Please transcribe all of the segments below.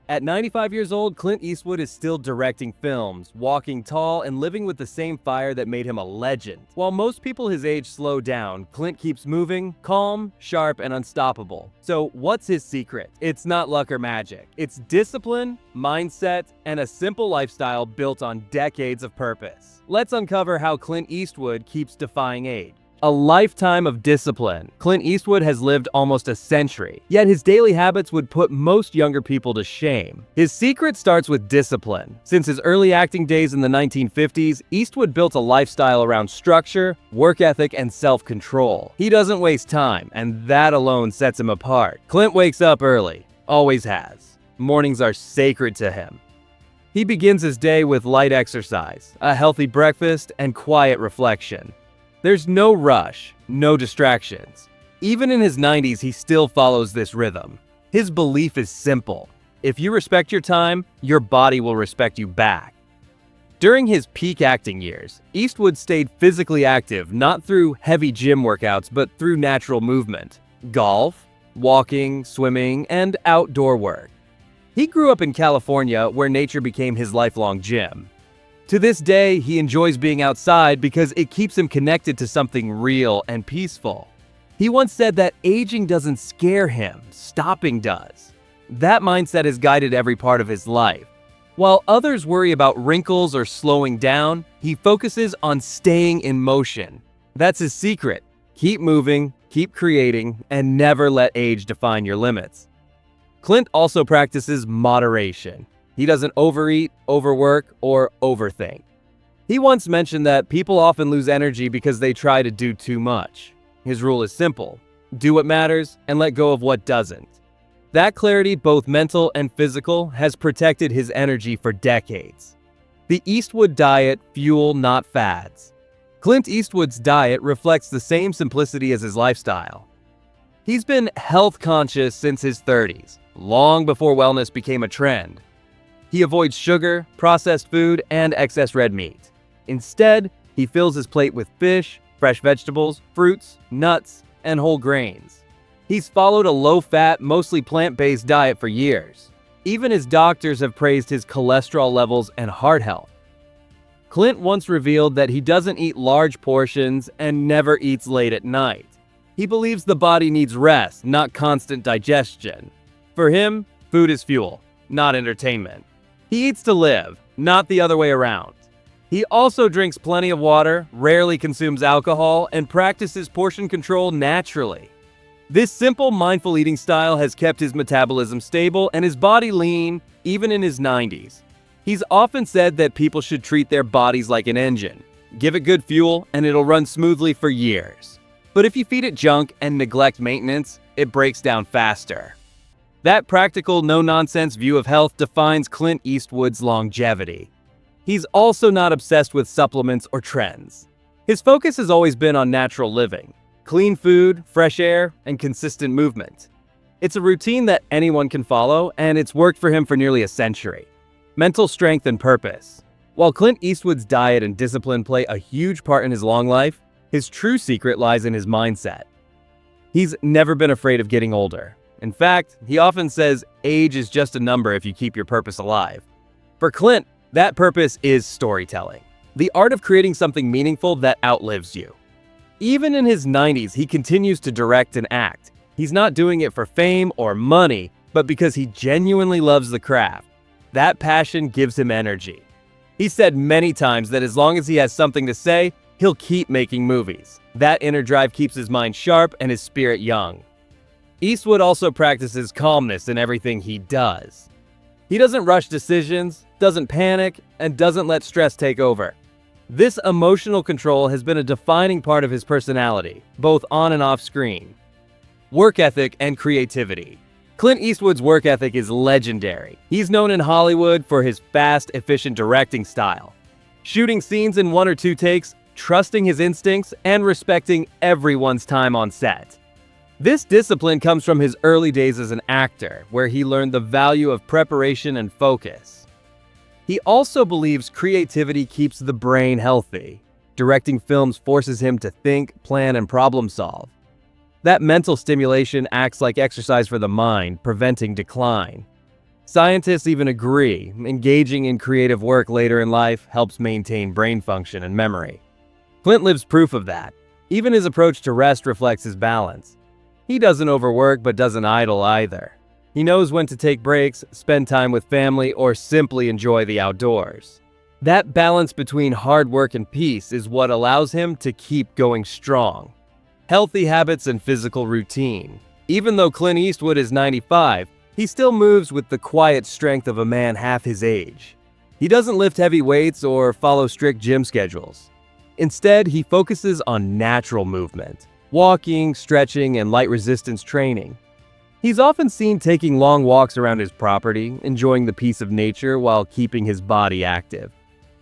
At 95 years old, Clint Eastwood is still directing films, walking tall, and living with the same fire that made him a legend. While most people his age slow down, Clint keeps moving, calm, sharp, and unstoppable. So what's his secret? It's not luck or magic. It's discipline, mindset, and a simple lifestyle built on decades of purpose. Let's uncover how Clint Eastwood keeps defying age. A lifetime of discipline. Clint Eastwood has lived almost a century, yet his daily habits would put most younger people to shame. His secret starts with discipline. Since his early acting days in the 1950s, Eastwood built a lifestyle around structure, work ethic, and self-control. He doesn't waste time, and that alone sets him apart. Clint wakes up early, always has. Mornings are sacred to him. He begins his day with light exercise, a healthy breakfast, and quiet reflection. There's no rush, no distractions. Even in his 90s, he still follows this rhythm. His belief is simple. If you respect your time, your body will respect you back. During his peak acting years, Eastwood stayed physically active not through heavy gym workouts but through natural movement, golf, walking, swimming, and outdoor work. He grew up in California where nature became his lifelong gym. To this day, he enjoys being outside because it keeps him connected to something real and peaceful. He once said that aging doesn't scare him, stopping does. That mindset has guided every part of his life. While others worry about wrinkles or slowing down, he focuses on staying in motion. That's his secret. Keep moving, keep creating, and never let age define your limits. Clint also practices moderation. He doesn't overeat, overwork, or overthink. He once mentioned that people often lose energy because they try to do too much. His rule is simple: do what matters and let go of what doesn't. That clarity, both mental and physical, has protected his energy for decades. The Eastwood diet, fuel, not fads. Clint Eastwood's diet reflects the same simplicity as his lifestyle. He's been health conscious since his 30s, long before wellness became a trend. He avoids sugar, processed food, and excess red meat. Instead, he fills his plate with fish, fresh vegetables, fruits, nuts, and whole grains. He's followed a low-fat, mostly plant-based diet for years. Even his doctors have praised his cholesterol levels and heart health. Clint once revealed that he doesn't eat large portions and never eats late at night. He believes the body needs rest, not constant digestion. For him, food is fuel, not entertainment. He eats to live, not the other way around. He also drinks plenty of water, rarely consumes alcohol, and practices portion control naturally. This simple, mindful eating style has kept his metabolism stable and his body lean, even in his 90s. He's often said that people should treat their bodies like an engine. Give it good fuel, and it'll run smoothly for years. But if you feed it junk and neglect maintenance, it breaks down faster. That practical, no-nonsense view of health defines Clint Eastwood's longevity. He's also not obsessed with supplements or trends. His focus has always been on natural living, clean food, fresh air, and consistent movement. It's a routine that anyone can follow, and it's worked for him for nearly a century. Mental strength and purpose. While Clint Eastwood's diet and discipline play a huge part in his long life, his true secret lies in his mindset. He's never been afraid of getting older. In fact, he often says age is just a number if you keep your purpose alive. For Clint, that purpose is storytelling, the art of creating something meaningful that outlives you. Even in his 90s, he continues to direct and act. He's not doing it for fame or money, but because he genuinely loves the craft. That passion gives him energy. He said many times that as long as he has something to say, he'll keep making movies. That inner drive keeps his mind sharp and his spirit young. Eastwood also practices calmness in everything he does. He doesn't rush decisions, doesn't panic, and doesn't let stress take over. This emotional control has been a defining part of his personality, both on and off screen. Work ethic and creativity. Clint Eastwood's work ethic is legendary. He's known in Hollywood for his fast, efficient directing style. Shooting scenes in 1 or 2 takes, trusting his instincts, and respecting everyone's time on set. This discipline comes from his early days as an actor, where he learned the value of preparation and focus. He also believes creativity keeps the brain healthy. Directing films forces him to think, plan, and problem solve. That mental stimulation acts like exercise for the mind, preventing decline. Scientists even agree, engaging in creative work later in life helps maintain brain function and memory. Clint lives proof of that. Even his approach to rest reflects his balance. He doesn't overwork but doesn't idle either. He knows when to take breaks, spend time with family, or simply enjoy the outdoors. That balance between hard work and peace is what allows him to keep going strong. Healthy habits and physical routine. Even though Clint Eastwood is 95, he still moves with the quiet strength of a man half his age. He doesn't lift heavy weights or follow strict gym schedules. Instead, he focuses on natural movement, walking, stretching, and light resistance training. He's often seen taking long walks around his property, enjoying the peace of nature while keeping his body active.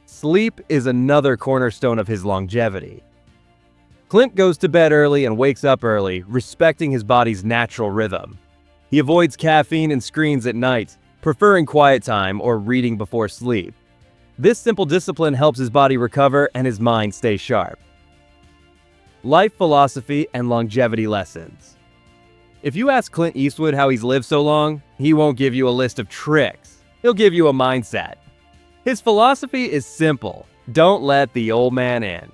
Sleep is another cornerstone of his longevity. Clint goes to bed early and wakes up early, respecting his body's natural rhythm. He avoids caffeine and screens at night, preferring quiet time or reading before sleep. This simple discipline helps his body recover and his mind stay sharp. Life philosophy and longevity lessons. If you ask Clint Eastwood how he's lived so long, he won't give you a list of tricks. He'll give you a mindset. His philosophy is simple: don't let the old man in.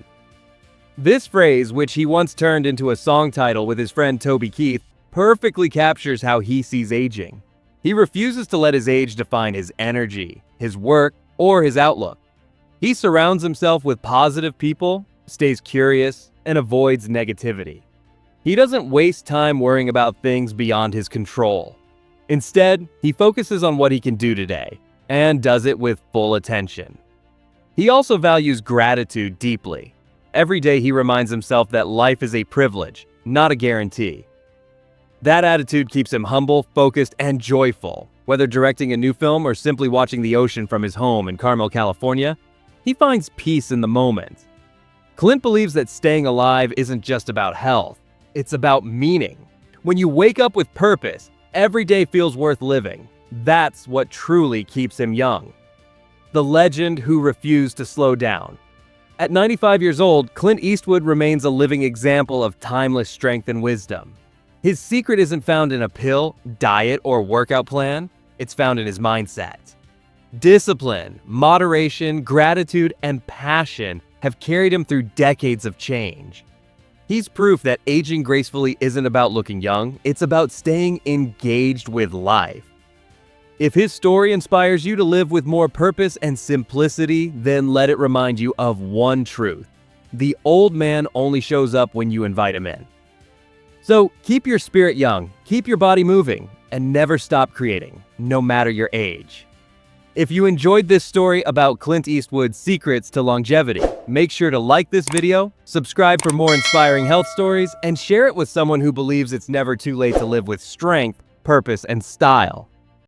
This phrase, which he once turned into a song title with his friend Toby Keith, perfectly captures how he sees aging. He refuses to let his age define his energy, his work, or his outlook. He surrounds himself with positive people, stays curious, and avoids negativity. He doesn't waste time worrying about things beyond his control. Instead, he focuses on what he can do today, and does it with full attention. He also values gratitude deeply. Every day he reminds himself that life is a privilege, not a guarantee. That attitude keeps him humble, focused, and joyful. Whether directing a new film or simply watching the ocean from his home in Carmel, California, he finds peace in the moment. Clint believes that staying alive isn't just about health, it's about meaning. When you wake up with purpose, every day feels worth living. That's what truly keeps him young. The legend who refused to slow down. At 95 years old, Clint Eastwood remains a living example of timeless strength and wisdom. His secret isn't found in a pill, diet, or workout plan. It's found in his mindset. Discipline, moderation, gratitude, and passion have carried him through decades of change. He's proof that aging gracefully isn't about looking young, it's about staying engaged with life. If his story inspires you to live with more purpose and simplicity, then let it remind you of one truth: the old man only shows up when you invite him in. So keep your spirit young, keep your body moving, and never stop creating, no matter your age. If you enjoyed this story about Clint Eastwood's secrets to longevity, make sure to like this video, subscribe for more inspiring health stories, and share it with someone who believes it's never too late to live with strength, purpose, and style.